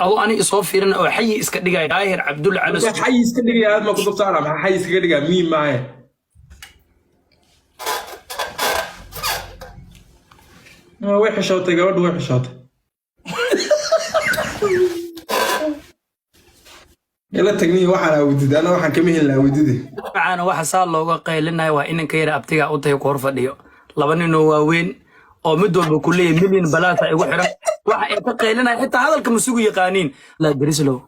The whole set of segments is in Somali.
او اني اسoo fiirin oo xayi iska dhigay daahir Cabdulla Cali حي iska dhigaya aad ma ku dabtaana maxaa xay iska dhigaa miim maahe way xishootay gabadhu way xishootay ila tagni waxaan awdid ana waxaan kama helin awdide macana waxa saa looga qeylinayo waa inanka yar abtiga u tahay koor fadhiyo laba nin oo waaweyn oo mid walba ku leeyahay milyan balaas ay ugu xiran waxa ay ka qeylinayo xitaa hadalka ma sugu yaqaaniin la Brislow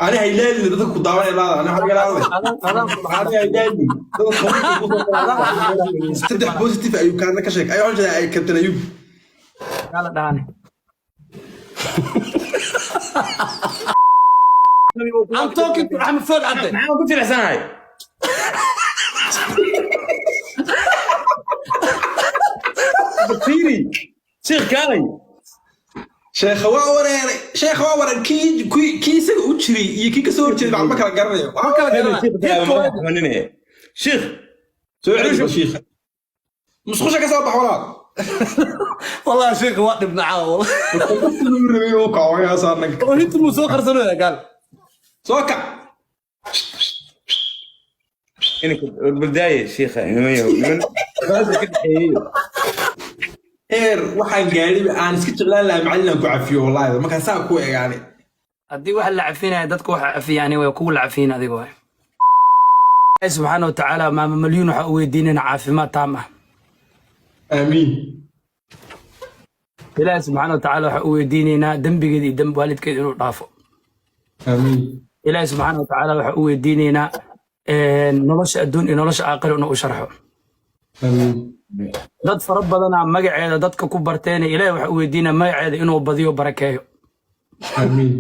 أنا هيلالي ده كنت دعواني لا أنا حاجة لا أنا هيلالي استدح بوزيتيف أيوب كان كشك أيوة حاجة كابتن أيوب قال دهاني I'm talking to أحمد فؤاد عبده معاه قلت الحسن هاي بطيري شيخ كاي شيخ واورن كي سو وجري يكي كسو وجري بعد ما كان قرنيو ما كان شيخ سو شيخ مش خوش كسو بحولا والله شيخ وقت ابن عاو والله كاوي يا صارنك وانت مسوق خرسنه قال سوكا انك بالبدايه شيخ من إير waxaan gaari aan iska jeclaan lahaa macallin ku cafiyo wallahi marka saa ku eegaani hadii wax la cafinay dadku waxa cafiyaan way ku la cafiyaan adiga way subhanahu wa ta'ala ma milyan waxa weydiinana caafimaad taam ah amiin ilaahay subhanahu wa ta'ala waxa weydiinayna dambigeeda iyo damb waalidkeeda inuu dhaafo amiin ilaahay subhanahu wa ta'ala waxa weydiinayna nolosha adduun iyo nolosha aakhir inuu u sharxo amiin dad fara badan magaceeda dadka ku barteen ilaahay waxa weydiina magaceeda inuu badiyo barakeeyo amiin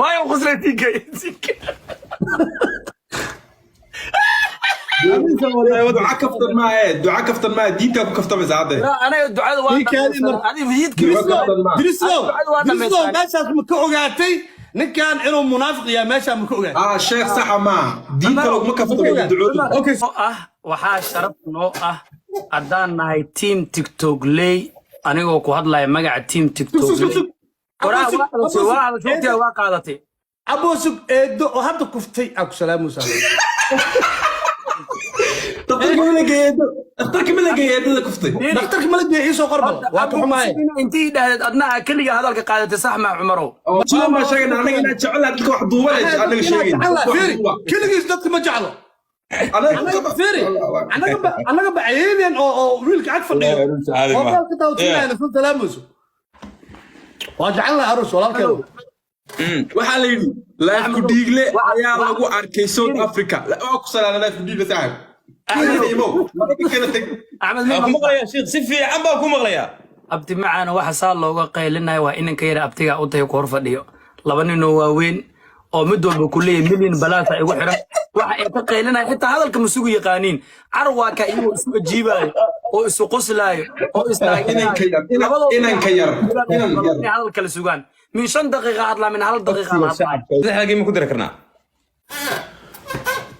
waayo qosleetii geeysiin دعاء كفتن ما دينك كفتن مساعده لا انا دعاء وانا هذه فيديو درسلو ماشاas ma ka ogaatay ninkan inuu munaafiq yahay meesha ma ka ogaatay الشيخ صح ما دينك لو ما كفتن دعوه اوكي waxaa sharaf noo ah adaan nahay team TikTok lay anigoo ku hadlaya magaca team TikTok waa qaadatay aboosug eedo oo hadda kuftay aku salaamu دكتورك ما لقيت كفتي دكتورك ما لقيت ايش قربل واقف معي انتي دهد ادنا كلي هذا قاعده صح مع عمرو ما شيء انا جعل هذيك واحد دوبل انا شيء كلي دتك ما جعله انا فيري انا بعيين او ويلك عاد فديو والله كنت اوتينا انا كنت لامسه وجعلنا عروس والله كده waxaa la yidhi laafku dhiigle ayaa lagu arkay South Africa oo ku salaana laafku dhiigle saaxib Ahmed ku maqlaya sheekh si fiican baa ku maqlaya abti macana waxa saa looga qeylinayo waa inanka yar abtiga u tahay koor fadhiyo laba nin oo waaweyn oo mid walba ku leeyahay milyan balaas ay ugu xiran waxa ay ka qeylinayo xitaa hadalka ma sugu yaqaaniin carwaaka inuu isu ajiibayo oo isu qoslaayo oo inanka yar hadalka la sugaan من 5 دقيقة أطلع من هال دقيقة إذا حاجة ما كنت ركنا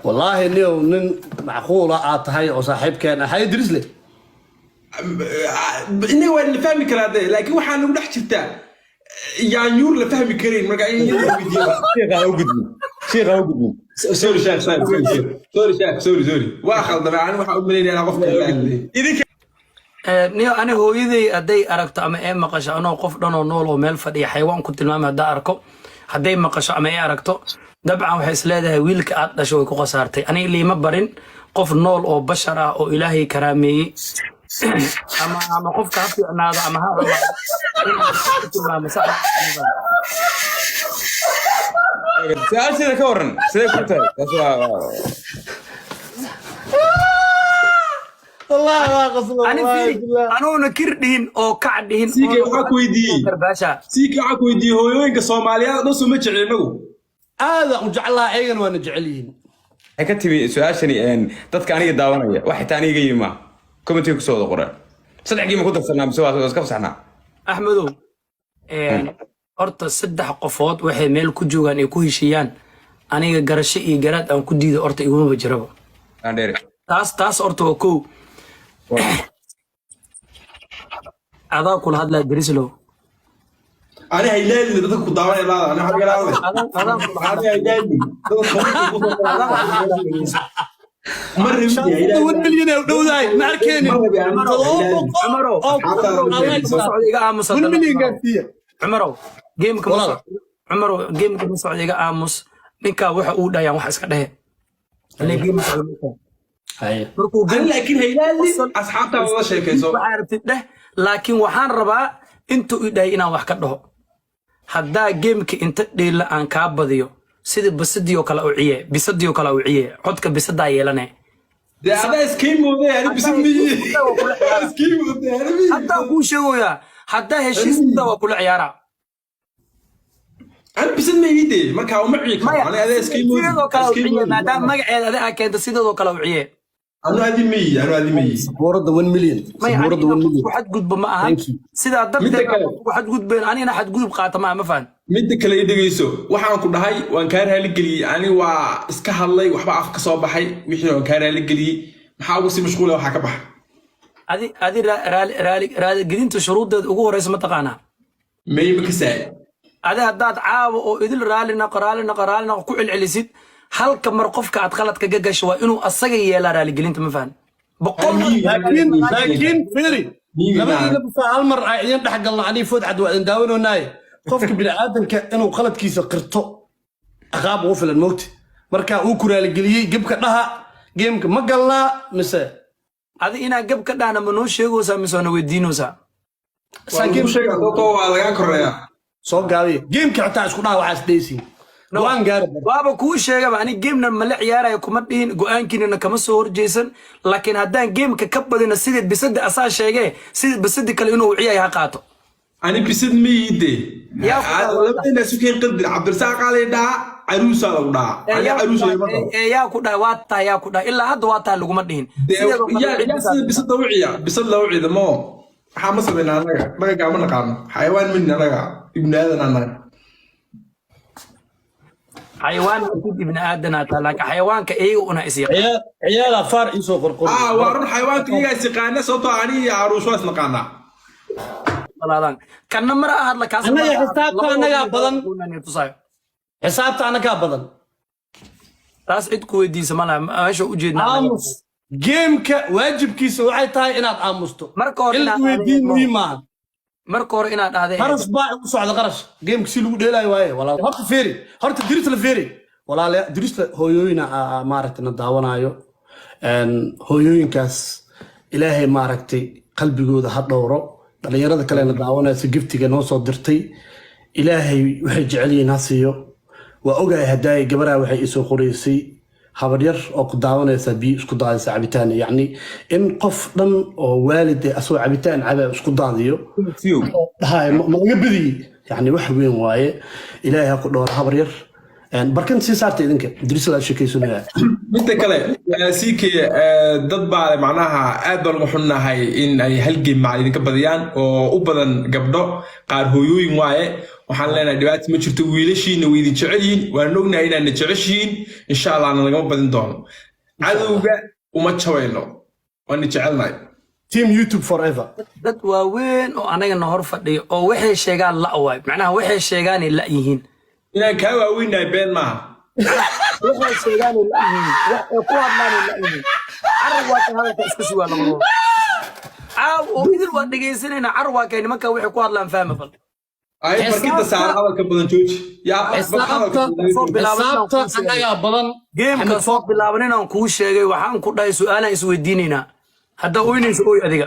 والله اليوم من معقولة هاي وصاحب كان هاي يدرس لي إني وين فاهمي كلام ده لكن وحنا نروح شتى يعني يور لفهمي كريم مرجعين شيخ أوجد سوري شيخ سوري واخذ طبعا وحاول منين أنا غفت إذا niyo ani hooyaday aday aragto ama ay maqasho anoo qof dhan oo nool oo meel fadhiya xayawaan ku tilmaamay hadaa arko haday maqasho ama ay aragto dabcan waxay isleedahay wiilka aad dhasho way ku qasaartay ani liima barin qof nool oo bashar ah oo ilaahay karaameeyay ama qofka ha fiicnaado ama ha tilmaamay sax سألت ka waran sidee ku tahay والله ما قصد أنا نكردين أو كعدين سيكي وحكويدي هويوينك الصوماليات نصو مجعلينو هذا مجعلها أيضا وانا جعلين كتبي سؤال شني ان dadka aniga daawanaya wax xitaa aniga yima comment ku soo qoran saddex geem ku darsanaa soo iska fasaxnaa Ahmedow horta saddex qofood waxay meel ku joogan ay ku heshiyaan aniga garasho iyo garaad aan ku diido horta iguma jiraba aan dheer taas horta waa kow adaa kula hadlaa Brislow أنا هيلالي ده كنت دعواني لا أنا حاجة لا أنا هيلالي مرة 1 مليون ودو ذاي ما أركيني عمرو 1 مليون قاعد عمرو جيمك مسعود iga aamus ninka waxa uu dhayaan wax iska dhahe ana game هاي لكن هيلالي أصحابته والله شيء كيسو عارفتid dheh laakiin waxaan rabaa intuu ii dhahay inaan wax ka dhaho haddaa gameka inta dheela aan kaa badiyo sida bisadii kale u ciye bisadii kale u ciye codka bisadaa yeelane ده هذا اسكيمو ده يعني بسميه اسكيمو ده يعني حتى كو شيغويا حتى هشيسدا waa kula ciyaara أنا بسميه دي ما كان معي أنا هذا اسكيمو اسكيمو maadaama magaceeda adiga keento sidoo kale u ciye أنا هذه 100 أنا هذه 100 سبورة 1 مليون سبورة 1 مليون waxad gudba ma ahan sida dadka waxad gudbeen anina xad gudub qaata ma faan mid kale idageyso waxaan ku dhahay waan ka raali galiyay ani waa iska hadlay waxba af ka soo baxay wixii waan ka raali galiyay maxaa ugu si mashquul waxa ka baxay adi raali gelinta shuruudeed ugu horeysa ma taqaana may ma ka saay adi haddaad caawa oo idil raalina ku celcelisid halka mar qofka aad qaladka gagasho waa inuu asaga yeelaa raali gelinta ma faan لكن فيري لما بس هالمر عيان دح قلنا عني فود عد وإن داونو ناي قفك بالعادة إنه قلت كيس قرطو أغاب وفل الموت مركا أوكرا لقليه جبك لها جيمك ما قلنا مسا هذا إنا جبك لها منو شيء سامسون ودينو سا ساكن شيء تو على كوريا صوب قاوي جيمك عتاش كنا وعاس ديسي وان قارب waaba kuu sheegaba ani gamena mala ciyaarayo kuma dhihin go'aankiinana kama soo horjeesan laakiin haddaan gameka ka badina sidii bisada asaa sheegee sidii bisadi kale inuu ciyaay ha qaato ani bisad miide labadina sukeen qadri cabdirsaaq ali dhaa caruusa lagu dhaa ani caruusa yaa ku dhahay waa tahay yaa ku dhahay ilaa hadda waa tahay laguma dhihin sida bisada u ciya bisad la u ciidamo waxaa ma sameynaa anaga gaama naqaano xayawaan min anaga ibnaadan anaga حيوان أكيد ابن آدم لكن حيوانك إيه وأنا إسيق عيال فار إيسو قرقر وارن حيوانك إيه سقانا صوتو عني عروس واس نقانا والله كان نمر أحد لك أنا حسابك أنا يا بدن حسابك أنا كابدن راس عدكو دي سمالا ايش وجدنا امس جيمك واجب كيس waxay tahay inaad aamusto marka hore inaad weydiin muhiima marka hore inaad aadeen qaras baa u socda qaras geemka si lagu dheelay waaye walaal horta feeri horta diris la feeri walaal diris la hooyooyina maaragtay daawanayo hooyooyinkaas ilaahay maaragtay qalbigooda ha dhowro dhalinyarada kale la daawanayso giftiga noo soo dirtay ilaahay waxay jecel yihiin ha siiyo waa ogahay haday gabadha waxay isoo qoreysay habar yar oo ku daawanaysa bi isku daadaysa cabitaan yani in qof dhan oo waalid asoo cabitaan caba isku daadiyo hay ma laga bidi yani wax weyn waaye ilaahay ku dhowr habar yar barkan si saartay idinka diris la sheekaysanaya midda kale siike dad baa macnaha aad baan ugu xunnahay in ay halgeem ma idinka badiyaan oo u badan gabdho qaar hooyooyin waaye waxaan leenahay dhibaato ma jirto wiilashiina way idin jecel yihiin waan ognahay inaad jeceshiin insha Allah aan laga badin doono cadowga uma jawayno waan jecelnahay team YouTube forever dad waaweyn oo anaga hor fadhiyo oo waxay sheegaan la waay macnaha waxay sheegaan la yihiin inaan ka waaweynahay been maaha waxay sheegaan la yihiin wax ku hadlaan la yihiin carwa ka hadalka iska sugaa lama oo idil waa dhageysanayna carwa ka nimanka waxay ku hadlaan fahma bal ay markida saar hadalka badan jooji yaa xisaabta anaga badan geemka soo bilaaban inaan kuu sheegay waxaan ku dhahay su'aalaan isweydiinayna hadda oynayso oy adiga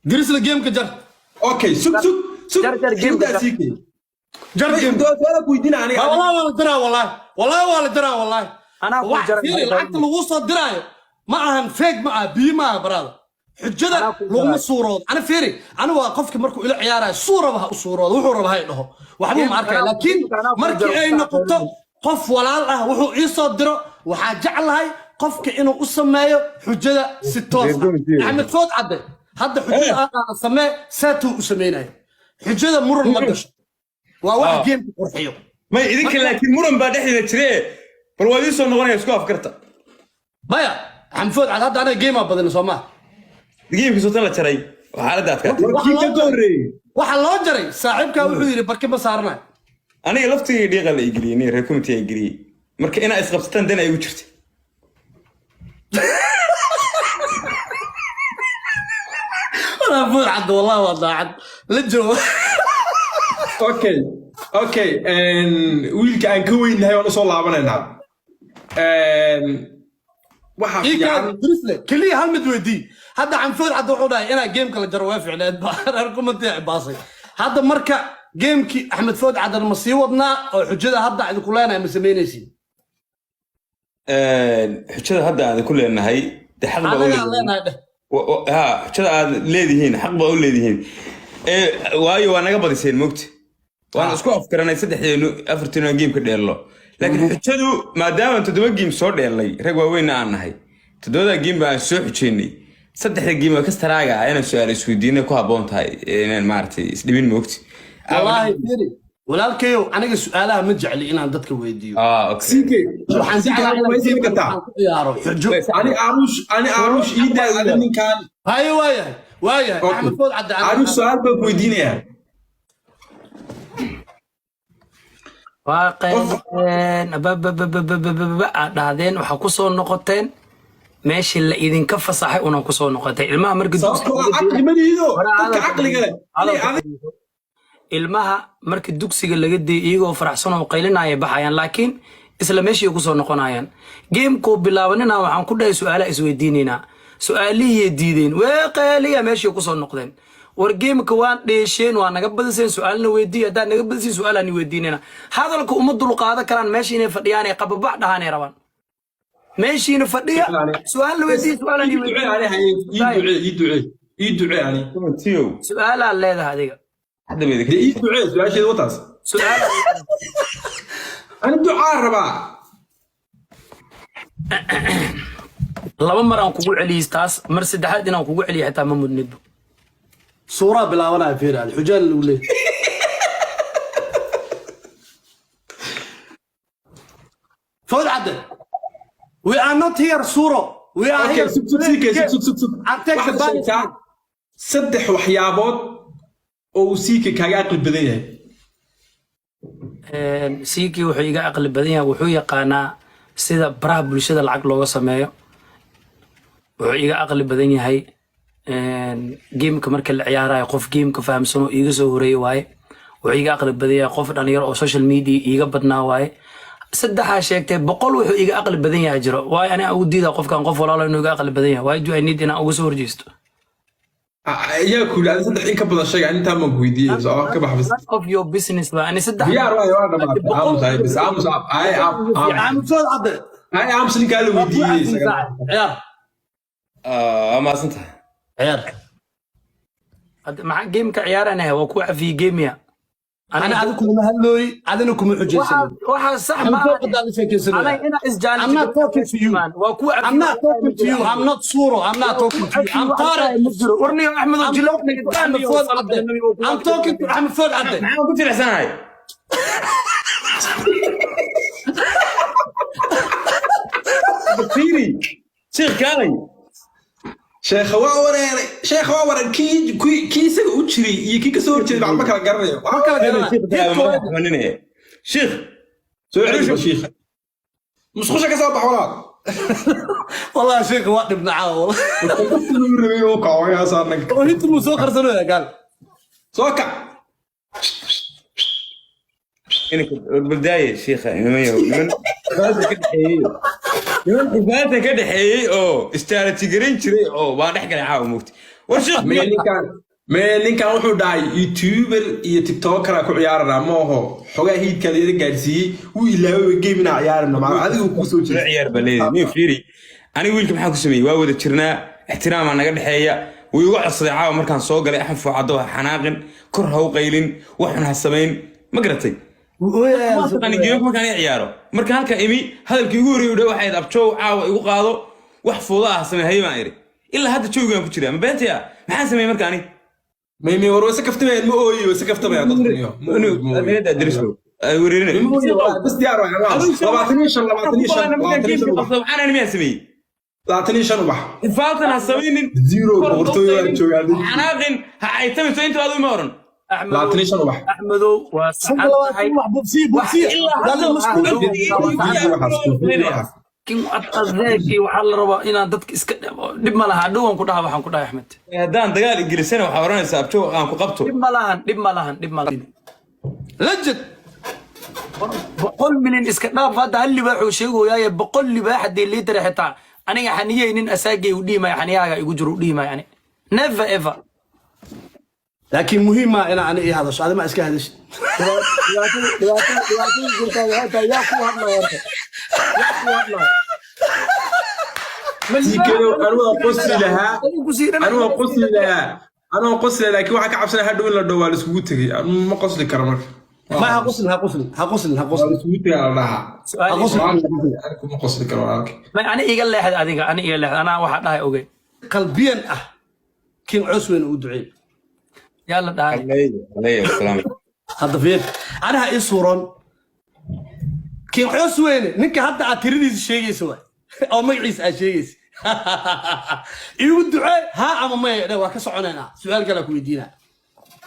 diris la geemka jar okay sug jar geemka jar geem wala ku weydiina aniga wallahi wala dira wallahi wallahi ana ku jar lacagta lagu soo diraayo ma ahan fake ma ah bi ma barada حجدا لغم الصورات أنا فيري أنا وقفك مركو إلى عيارة صورة بها الصورات وحو ربها هاي له وحبو معركة لكن مركي أي نقطة قف ولا الله وحو يصدر وحاجعل هاي قفك إنه أسميه حجدا ستوص يعني تفوت عدد هذا حجدا أسميه ساتو أسمينه حجدا مر المدش وواحد جيم قرحيه ما إذا لكن مرن بعد إحنا تريه بالواديس ونغني يسكوا أفكرته بايا عم فوت على هذا أنا جيم أبدا نسمع جيم في صوت الله تري xaaladda adkaatay kii ka goorreeyey waxa loo jaray saaxiibkaa wuxuu yidhi barkin ma saarnay aniga laftigii dhiiqa la igeliyey nin reer committee ay geliyey marka inaa isqabsataan dan ay ugu jirtay walaa fuud cad wallahi waa daacad la joogo okay wiilka aan ka weynahay waan usoo laabanaynaa waxa fiican keliya hal mid weydii hadda canfood cad wuxuu dhahay inaa geemka la jaro waa ficneed reer committee baasay hadda marka geemkii axmed food cadan ma sii wadnaa oo xujada hadda idinku leenahay ma samaynaysiin xujada hadda aan ku leenahay de xaq baa u leedahay ha xujada aad leedihiin xaq baa u leedihiin waayo waa naga badiseen moogta waan isku afkaranay 3-4 geemka dheerlo laakiin xujadu maadaama 7 geem soo dheerlay rag waaweyn aan nahay 7 geem baan soo xujeynay 3 geem ka staraaga inaan su'aal isweydiinay ku haboon tahay inaan maartay isdhibin moogta والله فيري walaalkayo aniga su'aalaha ma jecli inaan dadka weydiiyo okay siike waxaan jeclahay inaan weydiin kartaa ciyaaro xujo ani aarush iida ninkan haye waayahay axmed food cadde aarush su'aal baan ku weydiinayaa waaqeen dhahdeen waxaa ku soo noqoteen meeshii la idinka fasaxay una ku soo noqotay ilmaha markii ilmaha markii dugsiga laga deeyay iyagoo faraxsan oo qaylinaya baxayaan laakiin isla meeshii ku soo noqonayaan geemku bilaabanina waxaan ku dhahay su'aalaha isweydiinayna su'aalihii diideen way qayliya meeshii ku soo noqdeen war geemka waan dheesheen waa naga badiseen su'aalna weydiiya hadaa naga badiseen su'aalani weydiinayna hadalka uma dul qaadan karaan meeshii inay fadhiyaan ay qababax dhahanay rabaan meeshiina fadhiya su'aalna weydiiya su'aalani weydiiya su'aalaha leedahay adiga hadda beed ii ducee su'aasheeda wataas su'aal ani ducaa rabaa laba mar aan kugu celiyay taas mar saddexaad inaan kugu celiyo xitaa ma mudnibo suura bilaabanaya fiir hada xujaan lagu leeyahay food cadde we are not here suro we are here saddex waxyaabood oo uu siike kaaga aqli badan yahay siikii wuxuu iga aqli badan yahay wuxuu yaqaanaa sida baraha bulshada lacag looga sameeyo wuxuu iga aqli badan yahay geemka marka la ciyaarayo qof geemka fahamsan oo iga soo horeeyay waaye wuxuu iga aqli badan yahay qof dhalinyaro oo social media iga badnaa waaye saddexaa sheegtay 100 wuxuu iga aqli badan yahay jiro waaye aniga ugu diida qofkan qof walaalo inuu iga aqli badan yahay waaye do I need inaan uga soo horjeesto yaa ku leeyahay saddex in ka badan sheeg inta ma weydiiyay soo ka baxbas of your business waa ani saddex diyaar waa dhamaatay bas am food cadde am sin kala weydiiyay ciyaar ama asanta ciyaar maxaa geemka ciyaaranahay waa ku cafiye geemiya أنا أذكر ما هلوي أذن كم حجة واحد صح ما أنا هنا إسجال I'm not talking to you I'm not talking to you I'm not Suro I'm not talking to you I'm Tarek ورني أحمد الجلوك I'm talking to أحمد فؤاد عبد معاه قلت الحسن هاي بطيري شيخ كاري sheekh waa wareeray kii isaga u jiray iyo kii ka soo horjeeday baa ma kala garanayo ما كان قال شيخ soo celiyo sheekh musqusha ka soo bax walaal والله شيخ واحد ابن عاول inuu rabay oo kaco yaa saarnag وانت مسوق رسلوه قال soo kac انك بالبدايه شيخ من حفاظه كدحيي او استارتي جرين جري او با دخ غلا عاو موقت ورشيخ ninkan wuxuu dhahay youtuber iyo tiktoker ku ciyaarana ma oho xogaa hiidka leeyahay gaarsiiyay uu ilaaway game ina ciyaarana ma adigu ku soo jeeday ciyaar baleed mi fiiri ani wiilka maxaa ku sameeyay waa wada jirnaa ixtiraam naga dhaxeeya wuu igu codsaday caawa markaan soo galay axan fuucado xanaaqin kor haw qaylin waxan ha sameyn ma garatay أنا جيبك ما كان يعياره مركان هالك إمي هذا الكيغوري وده واحد أبشوا عاو يقاضو وحفظها سمي هاي ما يري إلا هذا شو يقول كذا ما بنت يا ما حد سمي مركاني ميمي وروسة كفت ما مؤوي وسكفت ما يعطوني أنا هذا أدرسه وريني بس ديارو يا راس 14 أنا ما أسمي 25 ubax ifaaltan ha samaynin zero boqortooyo aan joogaa xanaaqin ha aytamayso inta aad uma oran 25 ubax axmedow waa saxan tahay kin adeegii waxaa la rabaa inaan dadka iska dhib ma laha dhawaan ku dhaha waxaan ku dhahay axmed haddaan dagaal ingilisana waxaa oranaysaa abjow aan ku qabto dhib ma lahan lajad 100 milyan iska dhaaf hadda hal libaax uu sheegoyaa 100 libaax hadii liitar xitaa aniga xaniyeynin asaagay u dhiimay xaniyaaga igu jiro u dhiimay ani never ever laakiin muhiim ma ina ani ii hadasho adima iska hadash أنا قصلي لكن واحد كعب سنة هدول ولا دوال اسمه تجي ما قصلي كرمك ما هقصل سويت يا الله ما قصلي كرمك ما أنا إيجال له هذا أنا إيجال له أنا واحد هاي أوكي قلبيا كين عسوين ودعي يلا تعال عليه السلام هذا فين أنا هاي صورة كين عسوين نك حتى أتريد الشيء يسوى أو ما يعيس الشيء يودعي ها أما ما ده وكسعننا سؤال قالك ويدينا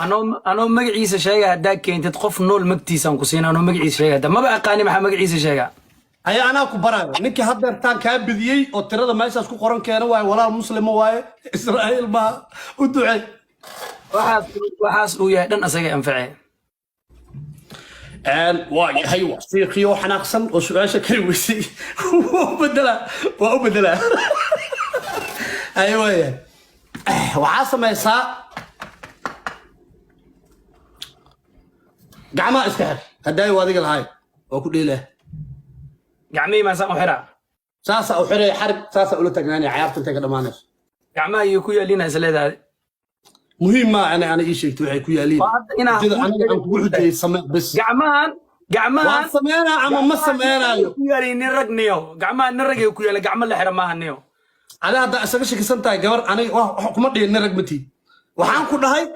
أنا مجلس شيء هداك كنت تقف نول مكتيسان كوسينا أنا مجلس شيء هذا ما بقى قاني مع مجلس شيء هيا أنا كبرى نك هذا تان كان بديي أو ترى ما يساسكو قرن كانوا واي ولا المسلم واي إسرائيل ما ودعي وحاس ويا دن أسجع أنفعه واي هيو في وحناقصن وسؤال شكل وسي وبدلا أيوة وعاصم يسا قعما استهر هداي وادق الهاي وكل له قعمي ما سامو حرا ساسا أو حرا حرب ساسا أقول تجناني عيابت أنت كده مانش قعما يكوي لنا سلاد هذا مهم ما أنا إيش توعي كوي لي أنا أقول سمع بس قعمان سمعنا أما ما سمعنا كوي لي نرق نيو قعمان نرق يكوي له قعمان لحرا ما هنيو أنا هذا أسرش كسنتا جبر أنا حكومة دي نرق متي وحان كده هاي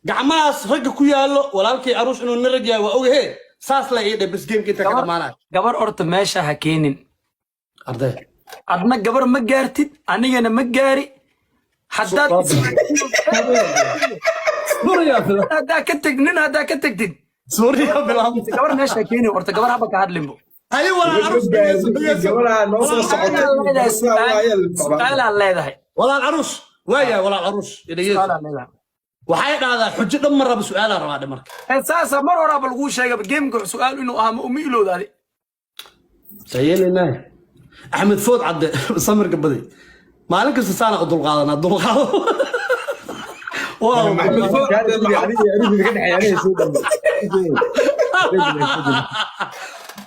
قعماس رج كوي له ولا لك عروش إنه نرق يا وأوه هي ساس لا إيه بس جيم كده كده معنا قبر أرت ماشى هكينين أرده أدنى قبر مجارتي أنا مجاري حداد سوريا هذا كتجنن هذا كتجدين سوريا بالله قبر ماشى هكيني أرت قبر هبك هاد لمبو أيوة العروش سؤال الله ده ولا العروش ويا ولا العروش وحيد هذا حجة مرة بسؤال رواده مرك أساسا مرة ورا بالغوش شيء بجيم سؤال إنه أهم أميلو ذا سيئني ناي أحمد فوت عد صمر قبضي مالك السنة أدل قاضنا واو محمد فوق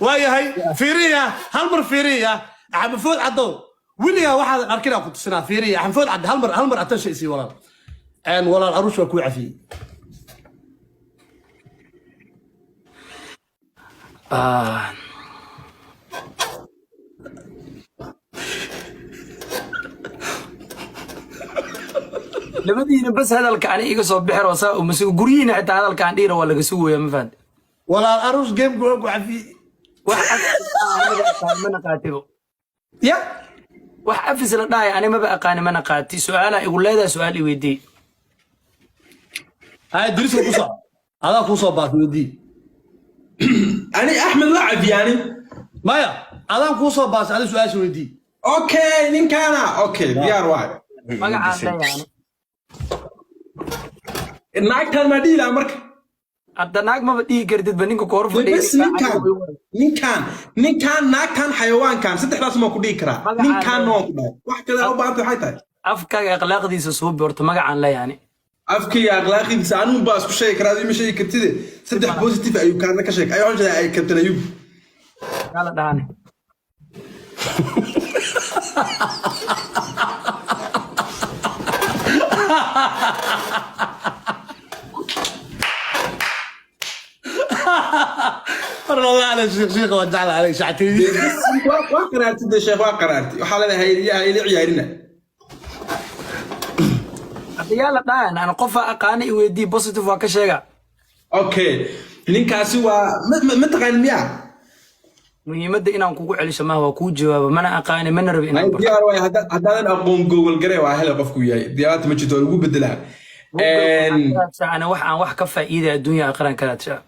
ويا هاي فيريا هالمر فيريا أحمد فوت عدو ويليا واحد أركنا كنت سنة فيريا أحمد فوت عد هالمر أتشي سي ولا أن ولا العروش وكوي عفي لمدينا بس هذا الكان يقصوا بحر وساء ومسوا قرينا حتى هذا الكان ديره ولا قسوه يا مفاد ولا العروش جيم جو عفي واحد من قاتبه يا واحد في سلطاي أنا ما بقى قاني من قاتي سؤاله يقول هذا سؤالي ودي هاي درس القصة هذا قصة بعد ودي أنا أحمد لاعب يعني مايا هذا قصة بعد هذا سؤال ودي أوكي نين كان أوكي ديار واحد ما قاعد يعني الناك كان مدي لأمرك الدناك ما بدي كردت بنيكو كورف بس نين كان ناك كان حيوان كان ستة راس ما كودي كرا نين كان نوع كده واحد كذا أو بعض حياته أفكار أخلاق دي سوب بورت ما قاعد لا يعني أفكي أخلاقي بس أنا باس كشيء كرا دي مش شيء كتير ستة بوزيتيف أيوب كان كشيء أيوة جدا أي كابتن أيوب لا داني والله على شيخ ودعنا عليك ساعتين وقرأت ده شيخ وقرأت وحالة هاي عيارنا يلا دان أنا قفا أقاني ودي بوزيتيف وكشيء أوكي نين كاسوا ما تقال مياه muhiimadda inaan kugu celisho maaha waa kuu jawaabo mana aqaani mana rabi inaan barto diyaar waay haddaadan aqoon Google garee waa hela qofku yahay diyaarta ma jirto lagu bedelaa ana wax aan wax ka faa'iiday adduunyaha aqran kala taa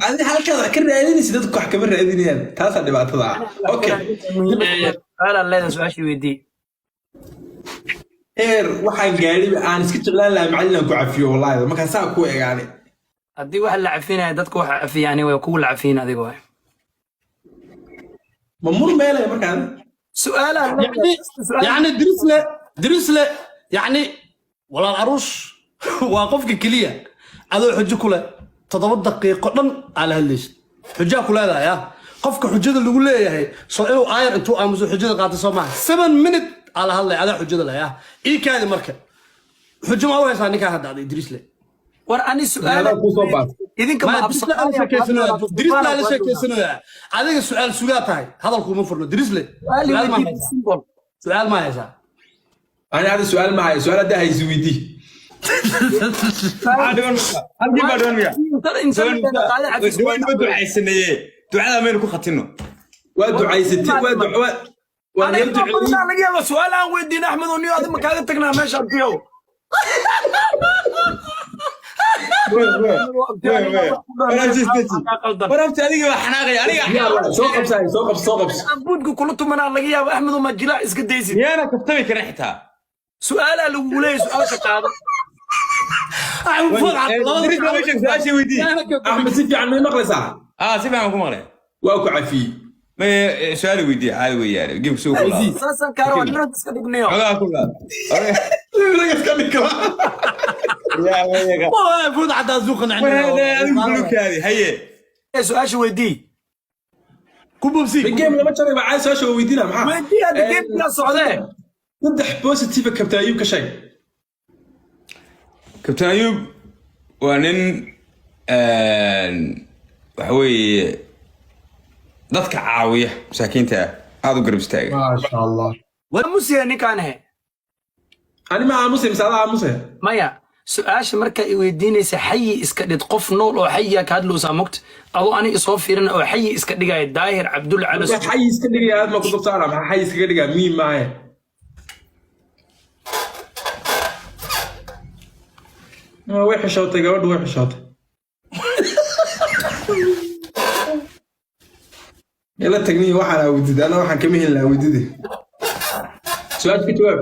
adi halkaas ka raadinaysid dadku wax kama raadinayaan taas dhibaatada okay ala leedahay su'aashii weydii waxaan gaari aan iska jeclaan lahaa macalin ku cafiyo wallahi marka saa ku eegaani haddii wax la cafinaya dadku wax cafiyani way kugu la cafin adiga way ma mur meelay markaan su'aala يعني درس له يعني ولا العروش واقفك كليا هذا حجه كله تضبط دقيقه دن على هالليش حجه كله هذا يا قفك حجه اللي يقول لي سو اير انتو امزو حجه قاعده سو 7 مينت على هالله هذا حجه له يا اي كان مركب حجه ما هو هسه نكا هذا ادريس له war ani su'aala idinka ma درس لا شيء هذا سؤال سغاتاي هذا كوما فرنا درس له سؤال ما هيسا انا هذا سؤال معي سؤال ده هيزويدي halkii baa dhan miya ducaysanayee ducada maynu ku khatino waa ducaysatay waa laga yaaba su'aal aan weydiin axmed oo niyo adiga kaaga tagnaa meesha arkiyo warabta adiga waa xanaaqay aniga soo qabs buudku kula tumanaa laga yaaba axmed oo ma jilaa iska daysid miyaana kaftami karin xitaa su'aala lagu leeyahay su'aasha qaado su-aashii weydii axmed si fiican may maqlaysaa si fiican ku maqlay waa ku cafiyey may su-aali weydii caadi weeyaane geemka soo kula saasan kaaro waa nirad iska dhignayo xogaa ku laa iska dhigla فوت عدا زوق عندنا هي su'aasha weydii كوبو سي الجيم لما تشرب عايز سؤال شو ويدينا معاه weydii hada geemka socdee تفتح بوزيتيف كابتن ايوب كشيء كابتن ايوب وانن waxa weeye dadka caawiya masaakiinta aad u garab istaaga ما شاء الله waa musiya ninkaan he انا مع مسلم ساعه مسلم maya su'aasha marka ay weydiinaysa xayi iska dhid qof nool oo xayiya ka hadloosa mogt adoo ani soo fiirin oo xayi iska dhigay daahir abdul alas حي iska dhigay aad ma ku dabtaana ma حي iska dhigay mii maahe way xishootay gabadhu way xishootay ila tagniyo waxaan awdid ana waxaan kama helin awdidi su'aal ka jawaab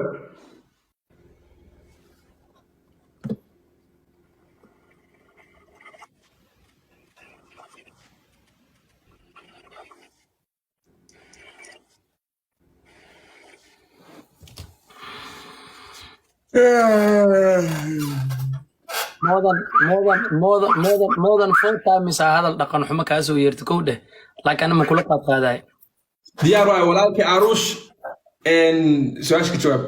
more than 4 times hadal dhaqan xumo ka soo yeerto kow dheh laakiin ma kula qaad qaaday diyaar waay walaalkii aruush su'aasha ka jawaab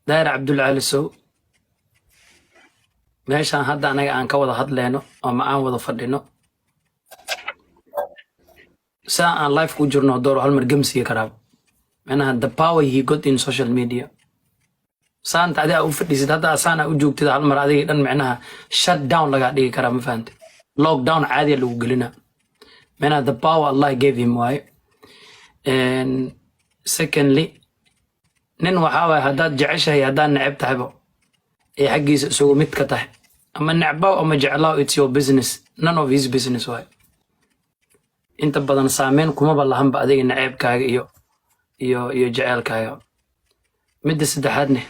daahir abdul alisow meeshaan hadda anaga aan ka wada hadleyno ama aan wada fadhino saa aan live ku jirno door hal mar gamsiga karaab manaha the power he got in social media saanta adiga u fadhiisid hadda asaana u joogtid hal mar adiga dhan macnaha shut down laga dhigi karaa ma fahantay lockdown caadi lagu gelina manaha the power Allah gave him why and secondly nin waxa waay haddaad jeceshahay haddaad neceb tahayba ee xaggiisa isugu mid ka tahay ama necbaaw ama jeclaaw it's your business none of his business waay inta badan saameyn kumaba lahanba adiga naceebkaaga iyo jaceelkaaga midda saddexaadne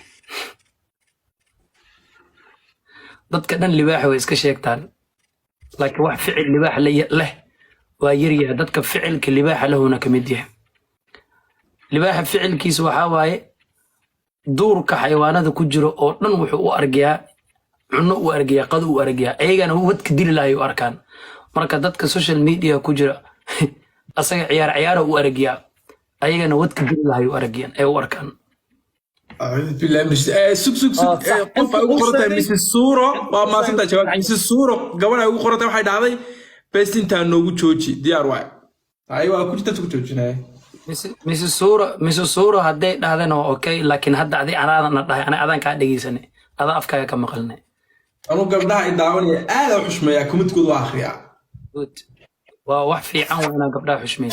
dadka dhan libaaxa way iska sheegtaan laakiin wax ficil libaax leh waa yaryahay dadka ficilka libaaxa lahuna ka mid yahay libaaxa ficilkiisa waxaa waaye duurka xayawaanada ku jiro oo dhan wuxuu u argayaa cunno u argayaa qado u argayaa ayagana wadka dili lahay u arkaan marka dadka social media ku jira asaga ciyaar u argayaa ayagana wadka dili lahay u argayaan ee u arkaan أعوذ بالله من الشيطان سوق قف ugu qortay Mrs. Suuro waa maasanta jawaab Mrs. Suuro gabadha ugu qortay waxay dhacday best inta noogu jooji diyaar waay ay waa ku jirta ku joojinay Mrs. Suuro hadday dhahdeen oo okay laakiin hadda adii anaadana dhahay ana adan ka dhageysanay هذا أفكار كم مقلنا أنا قبلها إدعوني أنا وحشمية كم تقول آخريا good وواحد في عون أنا قبلها حشمي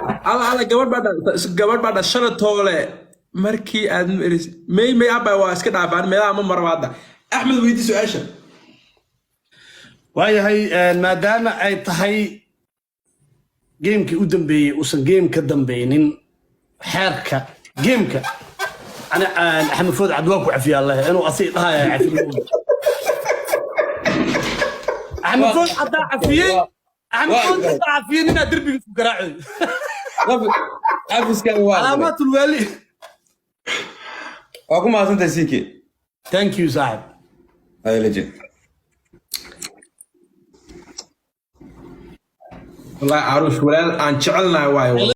على قبل بعد الشرط طولة مركي أدم مي أبا واسكت عبان مي أمام مرة واحدة أحمد ويدي سؤال waayahay maadaama ay tahay geemkii u dambeeyey uusan geem ka dambeynin xeerka geemka ana axmed food cadwaan ku cafiya allah inuu asii dhahaya cafiyo axmed food caddaa cafiyey axmed food caddaa cafiyey ninaa derbiga isku garaacoy عافسكان واحد calaamaatul waali واكو ما سنت سيكي thank you saaxib هاي لجن والله عروش ولا أن شعلنا واي